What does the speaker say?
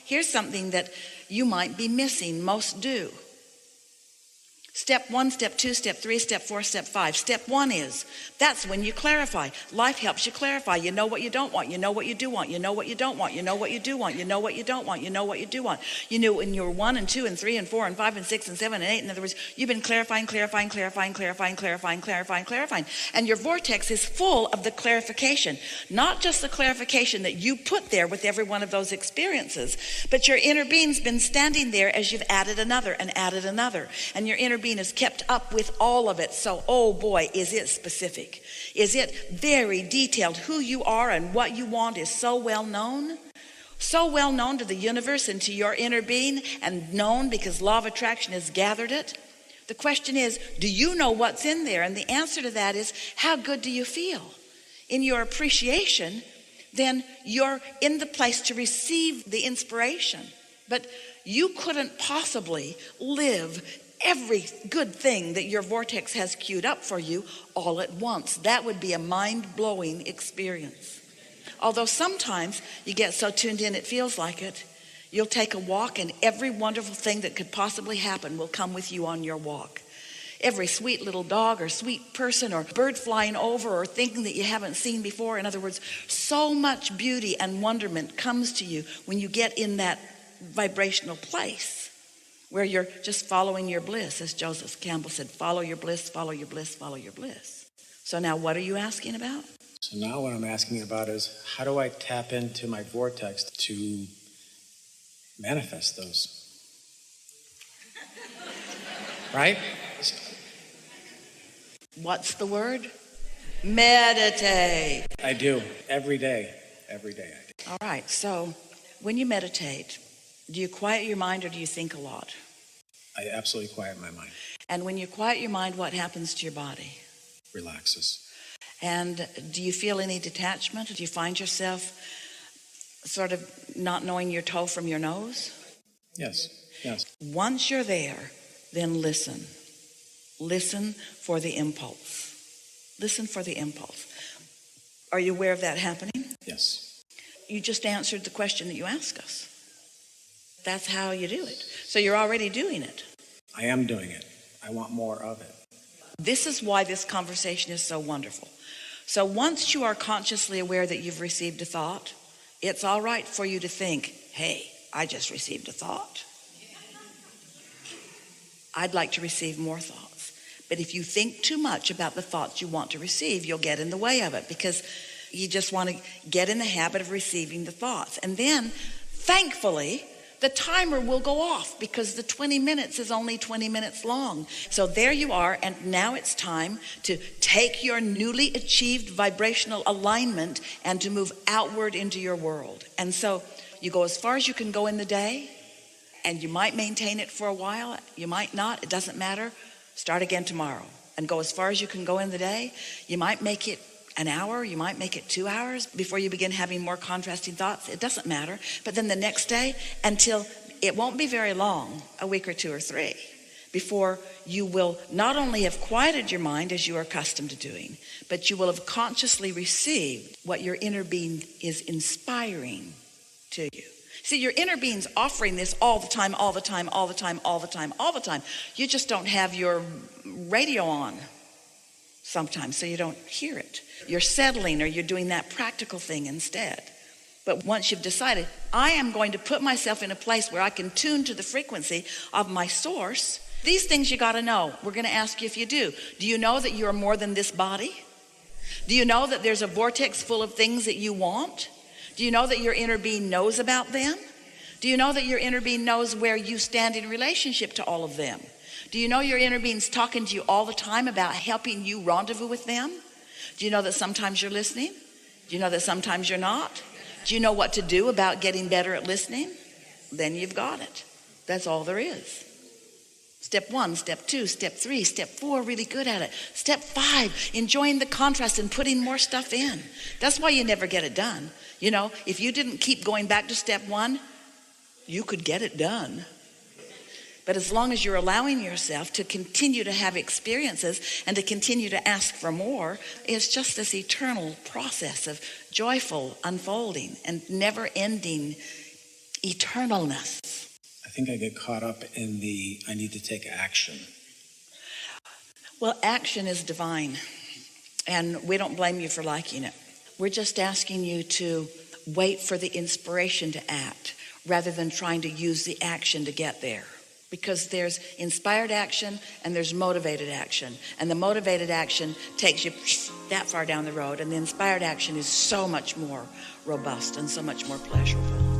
Here's something that you might be missing. Most do. Step 1, step 2, step 3, step 4, step 5. Step 1 is, that's when you clarify. Life helps you clarify. You know what you don't want. You know what you do want. You know what you don't want. You know what you do want. You know what you don't want. You know what you do want. You knew when you were 1 and 2 and 3 and 4 and 5 and 6 and 7 and 8. In other words, you've been clarifying. And your vortex is full of the clarification. Not just the clarification that you put there with every one of those experiences, but your inner being's been standing there as you've added another and added another. And your inner being has kept up with all of it. So, oh boy, is it specific. Is it very detailed? Who you are and what you want is so well known. So well known to the universe and to your inner being, and known because law of attraction has gathered it. The question is, do you know what's in there? And the answer to that is, how good do you feel? In your appreciation, then you're in the place to receive the inspiration. But you couldn't possibly live every good thing that your vortex has queued up for you all at once. That would be a mind-blowing experience. Although sometimes you get so tuned in it feels like it. You'll take a walk and every wonderful thing that could possibly happen will come with you on your walk. Every sweet little dog or sweet person or bird flying over or thinking that you haven't seen before. In other words, so much beauty and wonderment comes to you when you get in that vibrational place where you're just following your bliss. As Joseph Campbell said, follow your bliss, follow your bliss, follow your bliss. So now what are you asking about? So now what I'm asking about is, how do I tap into my vortex to manifest those? Right? What's the word? Meditate. I do. Every day. Every day I do. All right. So when you meditate, do you quiet your mind or do you think a lot? I absolutely quiet my mind. And when you quiet your mind, what happens to your body? Relaxes. And do you feel any detachment? Do you find yourself sort of not knowing your toe from your nose? Yes. Yes. Once you're there, then listen. Listen for the impulse. Listen for the impulse. Are you aware of that happening? Yes. You just answered the question that you asked us. That's how you do it. So you're already doing it. I am doing it. I want more of it. This is why this conversation is so wonderful. So once you are consciously aware that you've received a thought, it's all right for you to think, hey, I just received a thought. I'd like to receive more thoughts. But if you think too much about the thoughts you want to receive, you'll get in the way of it because you just want to get in the habit of receiving the thoughts. And then, thankfully, the timer will go off because the 20 minutes is only 20 minutes long. So there you are, and now it's time to take your newly achieved vibrational alignment and to move outward into your world. And so you go as far as you can go in the day, and you might maintain it for a while, you might not, it doesn't matter. Start again tomorrow and go as far as you can go in the day. You might make it an hour, you might make it 2 hours before you begin having more contrasting thoughts. It doesn't matter. But then the next day, until it won't be very long, a week or 2 or 3, before you will not only have quieted your mind as you are accustomed to doing, but you will have consciously received what your inner being is inspiring to you. See, your inner being's offering this all the time, all the time, all the time, all the time, all the time. You just don't have your radio on sometimes, so you don't hear it. You're settling or you're doing that practical thing instead. But once you've decided, I am going to put myself in a place where I can tune to the frequency of my source, these things you got to know. We're going to ask you if you do. Do you know that you are more than this body? Do you know that there's a vortex full of things that you want? Do you know that your inner being knows about them? Do you know that your inner being knows where you stand in relationship to all of them? Do you know your inner being's talking to you all the time about helping you rendezvous with them? Do you know that sometimes you're listening? Do you know that sometimes you're not? Do you know what to do about getting better at listening? Then you've got it. That's all there is. Step 1, step 2, step 3, step 4, really good at it. Step 5, enjoying the contrast and putting more stuff in. That's why you never get it done. You know, if you didn't keep going back to step 1, you could get it done. But as long as you're allowing yourself to continue to have experiences and to continue to ask for more, it's just this eternal process of joyful unfolding and never-ending eternalness. I think I get caught up in I need to take action. Well, action is divine, and we don't blame you for liking it. We're just asking you to wait for the inspiration to act rather than trying to use the action to get there. Because there's inspired action and there's motivated action. And the motivated action takes you that far down the road, and the inspired action is so much more robust and so much more pleasurable.